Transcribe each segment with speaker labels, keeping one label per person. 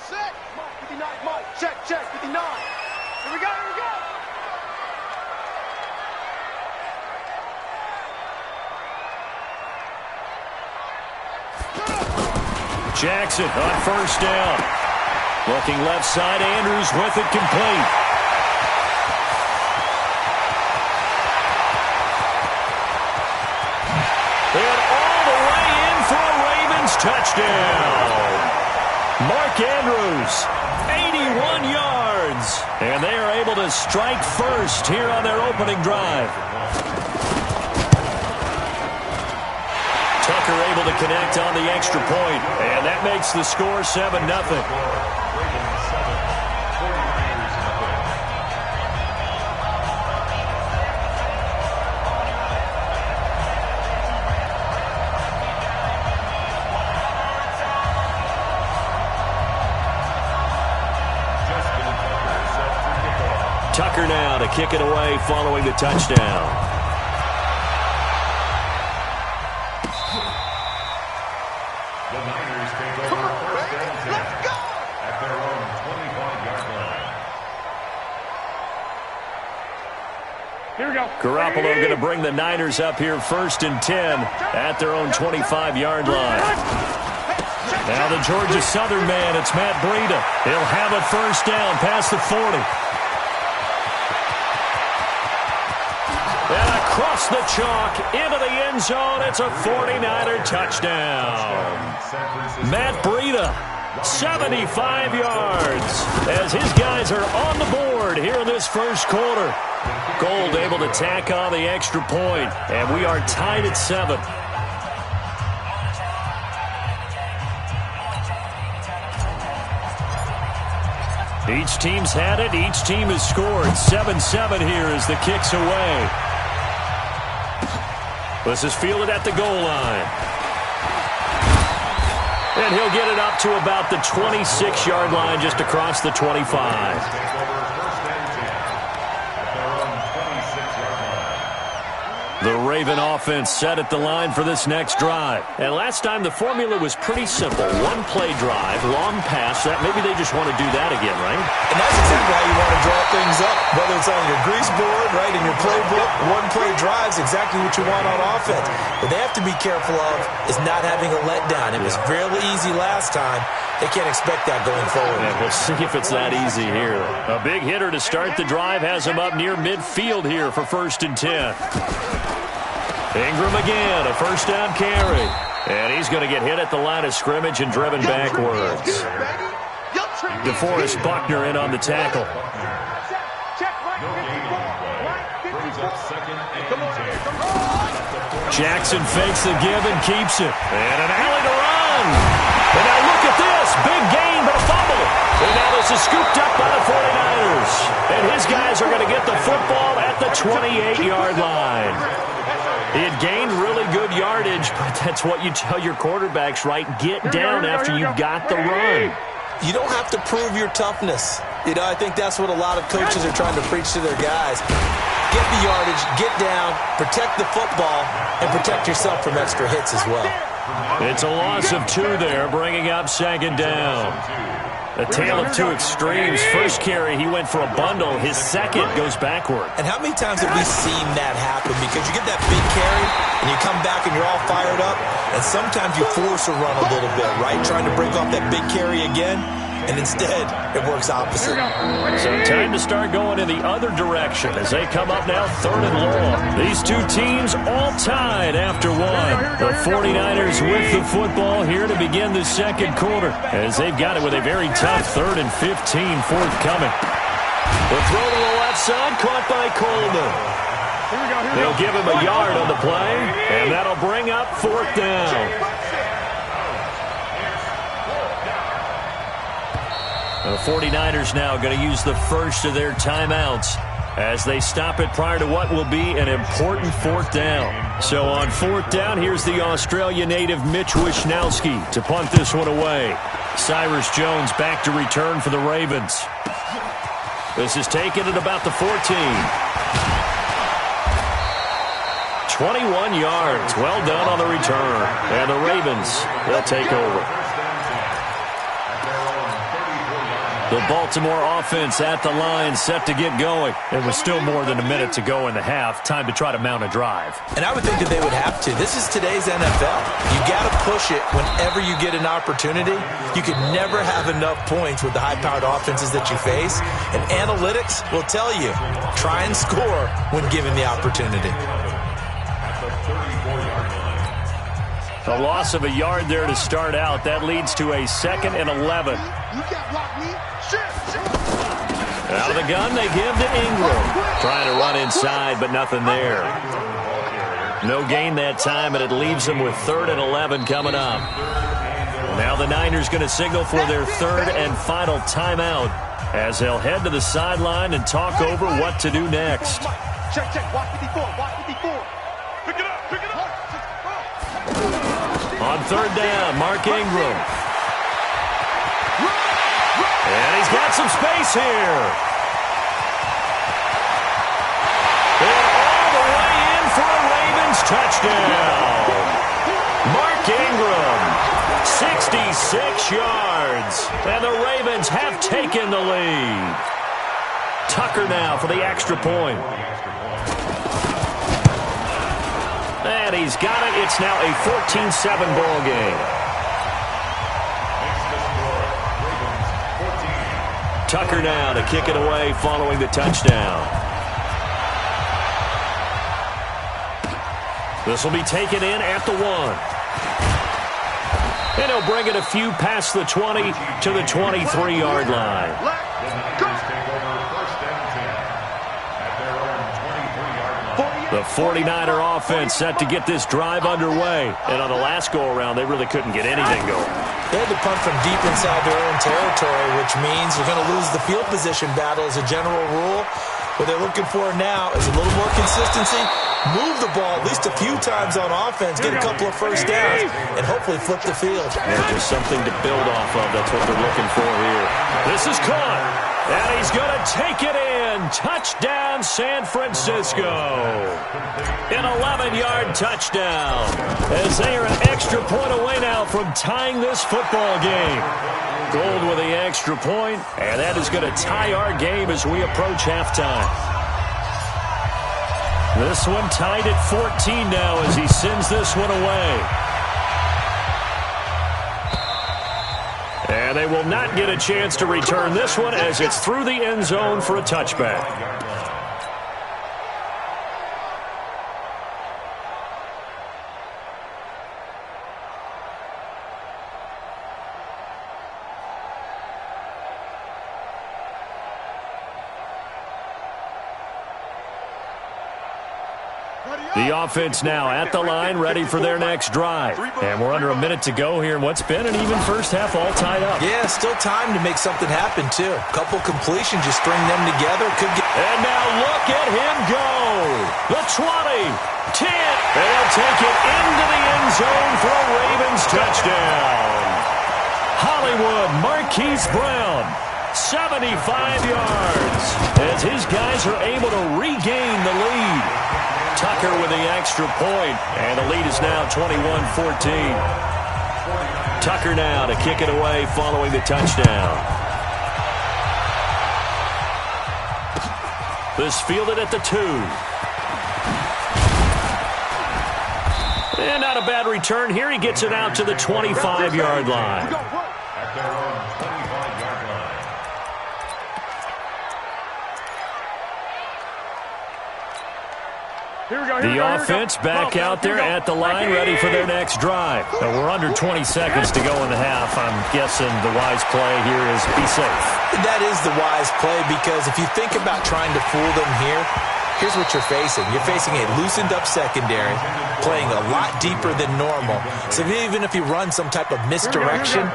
Speaker 1: set. Mike, 59, Mike. Check, 59. Here we go.
Speaker 2: Jackson on first down. Looking left side, Andrews with it complete. And all the way in for a Ravens touchdown. Mark Andrews, 81 yards. And they are able to strike first here on their opening drive. Tucker able to connect on the extra point, and that makes the score 7-0. Tucker now to kick it away following the touchdown. Garoppolo going to bring the Niners up here 1st and 10 at their own 25-yard line. Now the Georgia Southern man, it's Matt Breida. He'll have a first down past the 40. And across the chalk into the end zone, it's a 49er touchdown. Matt Breida, 75 yards as his guys are on the board here in this first quarter. Gold able to tack on the extra point, and we are tied at 7. Each team's had it. Each team has scored. 7-7 here as the kick's away. This is fielded at the goal line. And he'll get it up to about the 26-yard line, just across the 25. The Raven offense set at the line for this next drive. And last time the formula was pretty simple. One-play drive, long pass. That maybe they just want to do that again, right?
Speaker 3: And that's exactly how you want to draw things up. Whether it's on your grease board, right, in your playbook, one-play drive is exactly what you want on offense. What they have to be careful of is not having a letdown. It was fairly easy last time. They can't expect that going forward.
Speaker 2: Yeah, we'll see if it's that easy here. A big hitter to start the drive has him up near midfield here for 1st and 10. Ingram again, a first down carry. And he's going to get hit at the line of scrimmage and driven backwards. DeForest Buckner in on the tackle. Jackson fakes the give and keeps it. And an alley to run. And now look at this. Big gain, but a fumble. And now this is scooped up by the 49ers. And his guys are going to get the football at the 28-yard line. He had gained really good yardage, but that's what you tell your quarterbacks, right? Get down after you got the run.
Speaker 3: You don't have to prove your toughness. You know, I think that's what a lot of coaches are trying to preach to their guys. Get the yardage, get down, protect the football, and protect yourself from extra hits as well.
Speaker 2: It's a loss of 2 there, bringing up 2nd down. A tale of two extremes. First carry, he went for a bundle. His second goes backward.
Speaker 3: And how many times have we seen that happen? Because you get that big carry, and you come back and you're all fired up, and sometimes you force a run a little bit, right? Trying to break off that big carry again, and instead, it works opposite.
Speaker 2: So time to start going in the other direction as they come up now 3rd and long. These two teams all tied after 1. The 49ers with the football here to begin the second quarter as they've got it with a very tough 3rd and 15 forthcoming. The throw to the left side caught by Coleman. They'll give him a yard on the play, and that'll bring up 4th down. The 49ers now going to use the first of their timeouts as they stop it prior to what will be an important 4th down. So on 4th down, here's the Australia native Mitch Wishnowsky to punt this one away. Cyrus Jones back to return for the Ravens. This is taken at about the 14. 21 yards. Well done on the return. And the Ravens, they'll take over. The Baltimore offense at the line, set to get going. It was still more than a minute to go in the half. Time to try to mount a drive.
Speaker 3: And I would think that they would have to. This is today's NFL. You got to push it whenever you get an opportunity. You can never have enough points with the high-powered offenses that you face. And analytics will tell you, try and score when given the opportunity.
Speaker 2: A loss of a yard there to start out. That leads to a 2nd and 11. Out of the gun, they give to Ingram. Trying to run inside, but nothing there. No gain that time, and it leaves them with 3rd and 11 coming up. Now the Niners going to signal for their 3rd and final timeout as they'll head to the sideline and talk over what to do next.
Speaker 1: Check, watch 54, watch 54. Pick it up.
Speaker 2: On 3rd down, Mark Ingram. And he's got some space here. And all the way in for a Ravens touchdown. Mark Ingram, 66 yards. And the Ravens have taken the lead. Tucker now for the extra point. And he's got it. It's now a 14-7 ball game. Tucker now to kick it away following the touchdown. This will be taken in at the 1. And he'll bring it a few past the 20 to the 23-yard line. The 49er offense set to get this drive underway. And on the last go-around, they really couldn't get anything going.
Speaker 3: They had to punt from deep inside their own territory, which means they're going to lose the field position battle as a general rule. What they're looking for now is a little more consistency, move the ball at least a few times on offense, get a couple of first downs, and hopefully flip the field.
Speaker 2: And just something to build off of. That's what they're looking for here. This is caught, and he's going to take it in. Touchdown, San Francisco. An 11-yard touchdown, as they are an extra point away now from tying this football game. Gold with the extra point, and that is going to tie our game as we approach halftime. This one tied at 14 now as he sends this one away. And they will not get a chance to return this one as it's through the end zone for a touchback. The offense now at the line, ready for their next drive. And we're under a minute to go here in what's been an even first half, all tied up.
Speaker 3: Yeah, still time to make something happen, too. A couple completions, just string them together.
Speaker 2: And now look at him go. The 20, 10, and they'll take it into the end zone for a Ravens touchdown. Hollywood Marquise Brown, 75 yards, as his guys are able to regain the lead. Tucker with the extra point, and the lead is now 21-14. Tucker now to kick it away following the touchdown. This fielded at the 2. And not a bad return here. He gets it out to the 25-yard line. The offense back out there at the line, ready for their next drive. Now we're under 20 seconds to go in the half. I'm guessing the wise play here is be safe.
Speaker 3: That is the wise play, because if you think about trying to fool them here, here's what you're facing. You're facing a loosened-up secondary, playing a lot deeper than normal. So even if you run some type of misdirection,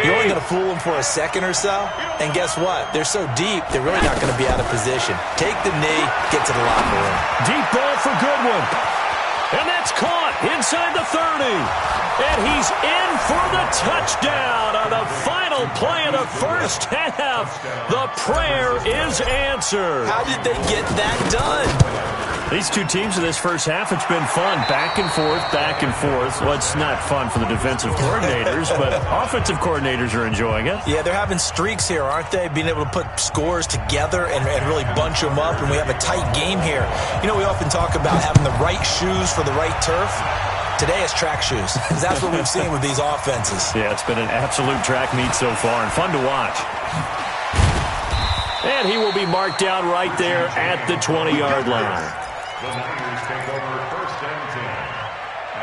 Speaker 3: you're only going to fool them for a second or so. And guess what? They're so deep, they're really not going to be out of position. Take the knee, get to the locker room.
Speaker 2: Deep ball for Goodwin. And that's caught inside the 30. And he's in for the touchdown on the final play of the first half. The prayer is answered.
Speaker 3: How did they get that done?
Speaker 2: These two teams in this first half, it's been fun. Back and forth, back and forth. Well, it's not fun for the defensive coordinators, but offensive coordinators are enjoying it.
Speaker 3: Yeah, they're having streaks here, aren't they? Being able to put scores together and really bunch them up, and we have a tight game here. You know, we often talk about having the right shoes for the right turf. Today is track shoes, because that's what we've seen with these offenses.
Speaker 2: Yeah, it's been an absolute track meet so far, and fun to watch. And he will be marked down right there at the 20-yard line.
Speaker 4: The Niners take over first and 10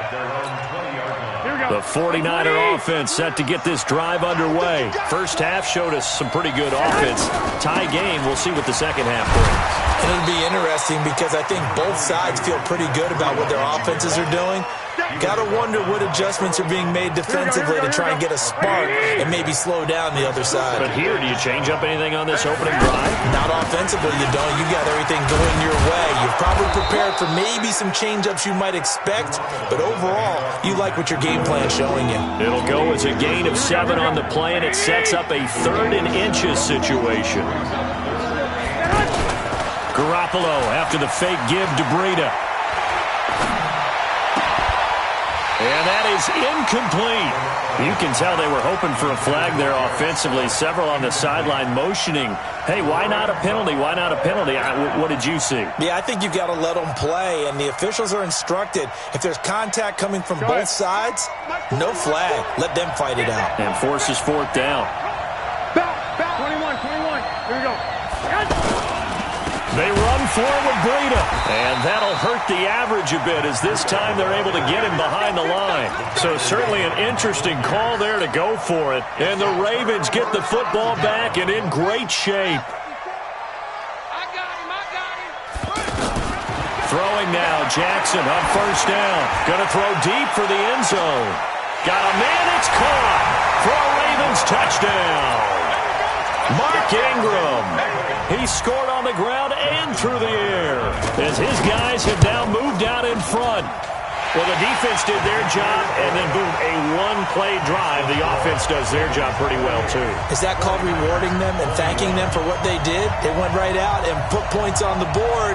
Speaker 4: at their own 20-yard line. Here we go.
Speaker 2: The 49er offense set to get this drive underway. First half showed us some pretty good offense. Tie game. We'll see what the second half brings.
Speaker 3: And it'll be interesting because I think both sides feel pretty good about what their offenses are doing. Got to wonder what adjustments are being made defensively to try and get a spark and maybe slow down the other side.
Speaker 2: But here, do you change up anything on this opening drive?
Speaker 3: Not offensively, you don't. You got everything going your way. You've probably prepared for maybe some change-ups you might expect, but overall, you like what your game plan's showing you.
Speaker 2: It'll go as a gain of 7 on the play, and it sets up a 3rd and inches situation. Garoppolo after the fake give to Breida. And that is incomplete. You can tell they were hoping for a flag there offensively. Several on the sideline motioning, hey, why not a penalty? Why not a penalty? What did you see?
Speaker 3: Yeah, I think you've got to let them play, and the officials are instructed. If there's contact coming from both sides, no flag. Let them fight it out.
Speaker 2: And forces 4th down.
Speaker 1: Back, 21. Here we go.
Speaker 2: They run for it with Breida, and that'll hurt the average a bit as this time they're able to get him behind the line. So certainly an interesting call there to go for it. And the Ravens get the football back and in great shape.
Speaker 1: I got him.
Speaker 2: Throwing now, Jackson on first down. Going to throw deep for the end zone. Got a man, it's caught for a Ravens touchdown. Mark Ingram. He scored on the ground and through the air as his guys have now moved out in front. Well, the defense did their job, and then, boom, a one-play drive. The offense does their job pretty well, too.
Speaker 3: Is that called rewarding them and thanking them for what they did? They went right out and put points on the board.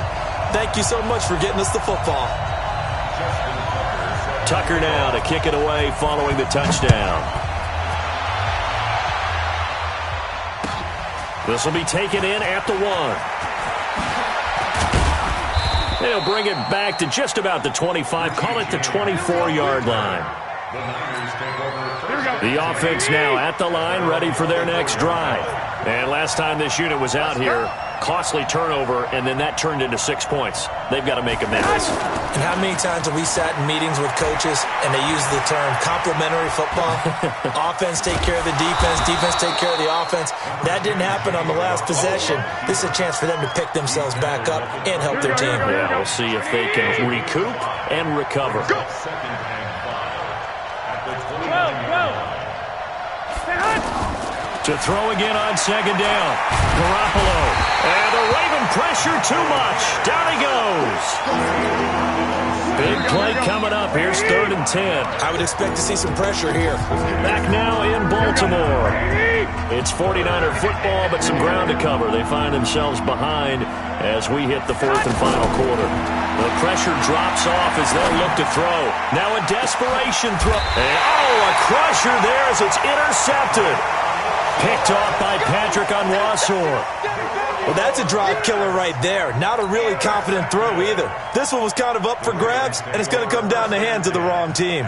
Speaker 3: Thank you so much for getting us the football.
Speaker 2: Tucker now to kick it away following the touchdown. This will be taken in at the 1. They'll bring it back to just about the 25. Call it the 24-yard line. The offense now at the line, ready for their next drive. And last time this unit was out here, costly turnover, and then that turned into 6 points. They've got to make amends.
Speaker 3: And how many times have we sat in meetings with coaches and they use the term complementary football? Offense take care of the defense take care of the offense. That didn't happen on the last possession. This is a chance for them to pick themselves back up and help their team.
Speaker 2: Yeah, we'll see if they can recoup and recover. To throw again on second down. Garoppolo. And the Raven pressure too much. Down he goes. Big play coming up. Here's 3rd and 10.
Speaker 3: I would expect to see some pressure here.
Speaker 2: Back now in Baltimore. It's 49er football, but some ground to cover. They find themselves behind as we hit the 4th and final quarter. The pressure drops off as they'll look to throw. Now a desperation throw. And, a crusher there as it's intercepted. Picked off by Patrick Onwuasor.
Speaker 3: Well, that's a drive killer right there. Not a really confident throw either. This one was kind of up for grabs, and it's going to come down the hands of the wrong team.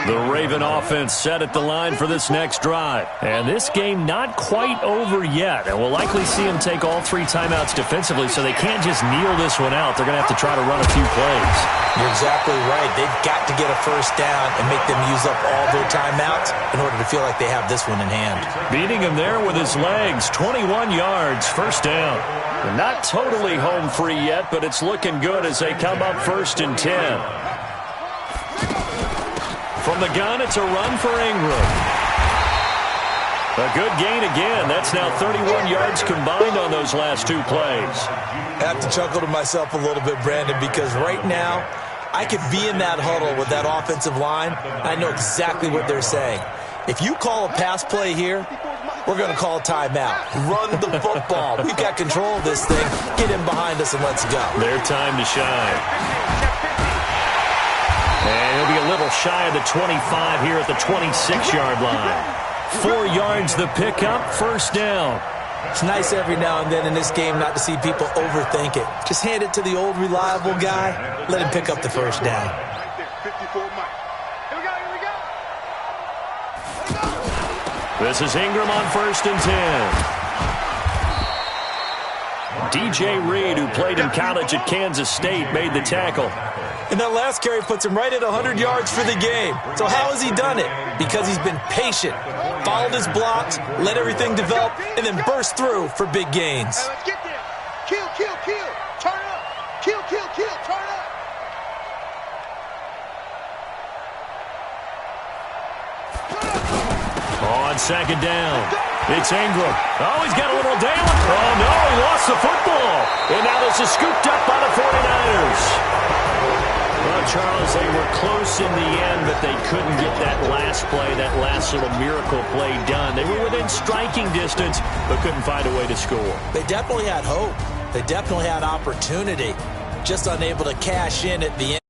Speaker 2: The Raven offense set at the line for this next drive. And this game not quite over yet. And we'll likely see them take all 3 timeouts defensively, so they can't just kneel this one out. They're going to have to try to run a few plays.
Speaker 3: You're exactly right. They've got to get a first down and make them use up all their timeouts in order to feel like they have this one in hand.
Speaker 2: Beating him there with his legs, 21 yards, first down. They're not totally home free yet, but it's looking good as they come up 1st and 10. From the gun, it's a run for Ingram. A good gain again. That's now 31 yards combined on those last 2 plays.
Speaker 3: I have to chuckle to myself a little bit, Brandon, because right now I could be in that huddle with that offensive line. I know exactly what they're saying. If you call a pass play here, we're going to call a timeout. Run the football. We've got control of this thing. Get in behind us and let's go.
Speaker 2: Their time to shine. And he'll be a little shy of the 25 here at the 26-yard line. 4 yards the pickup, first down.
Speaker 3: It's nice every now and then in this game not to see people overthink it. Just hand it to the old reliable guy. Let him pick up the first down.
Speaker 2: This is Ingram on 1st and 10. DJ Reed, who played in college at Kansas State, made the tackle.
Speaker 3: And that last carry puts him right at 100 yards for the game. So how has he done it? Because he's been patient, followed his blocks, let everything develop, and then burst through for big gains.
Speaker 1: Let's get there. Kill, kill, kill. Turn up. Kill, kill, kill. Turn up.
Speaker 2: On 2nd down, it's Ingram. Oh, he's got a little down. Oh, no, he lost the football. And now this is scooped up by the 49ers. Well, Charles, they were close in the end, but they couldn't get that last play, that last little miracle play done. They were within striking distance, but couldn't find a way to score.
Speaker 3: They definitely had hope. They definitely had opportunity. Just unable to cash in at the end.